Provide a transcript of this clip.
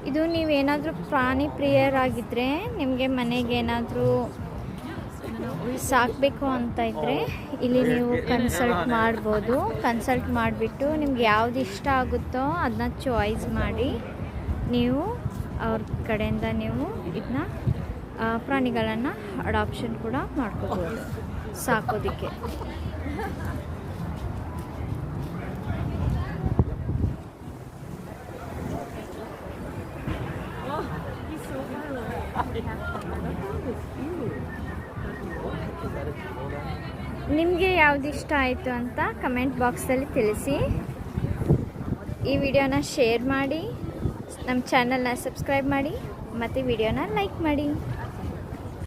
ಇದು ನೀವೇನಾದರೂ ಪ್ರಾಣಿ ಪ್ರಿಯರಾಗಿದ್ದರೆ, ನಿಮಗೆ ಮನೆಗೆ ಏನಾದರೂ ಸಾಕಬೇಕು ಅಂತ ಇದ್ದರೆ ಇಲ್ಲಿ ನೀವು ಕನ್ಸಲ್ಟ್ ಮಾಡ್ಬೋದು. ಕನ್ಸಲ್ಟ್ ಮಾಡಿಬಿಟ್ಟು ನಿಮ್ಗೆ ಯಾವ್ದು ಇಷ್ಟ ಆಗುತ್ತೋ ಅದನ್ನ ಚಾಯ್ಸ್ ಮಾಡಿ ನೀವು ಅವ್ರ ಕಡೆಯಿಂದ ನೀವು ಇದನ್ನ ಪ್ರಾಣಿಗಳನ್ನು ಅಡಾಪ್ಷನ್ ಕೂಡ ಮಾಡ್ಕೋಬೋದು ಸಾಕೋದಕ್ಕೆ. ನಿಮಗೆ ಯಾವ್ದು ಇಷ್ಟ ಆಯಿತು ಅಂತ ಕಮೆಂಟ್ ಬಾಕ್ಸಲ್ಲಿ ತಿಳಿಸಿ. ಈ ವಿಡಿಯೋನ ಶೇರ್ ಮಾಡಿ, ನಮ್ಮ ಚಾನಲ್ನ ಸಬ್ಸ್ಕ್ರೈಬ್ ಮಾಡಿ ಮತ್ತು ವಿಡಿಯೋನ ಲೈಕ್ ಮಾಡಿ.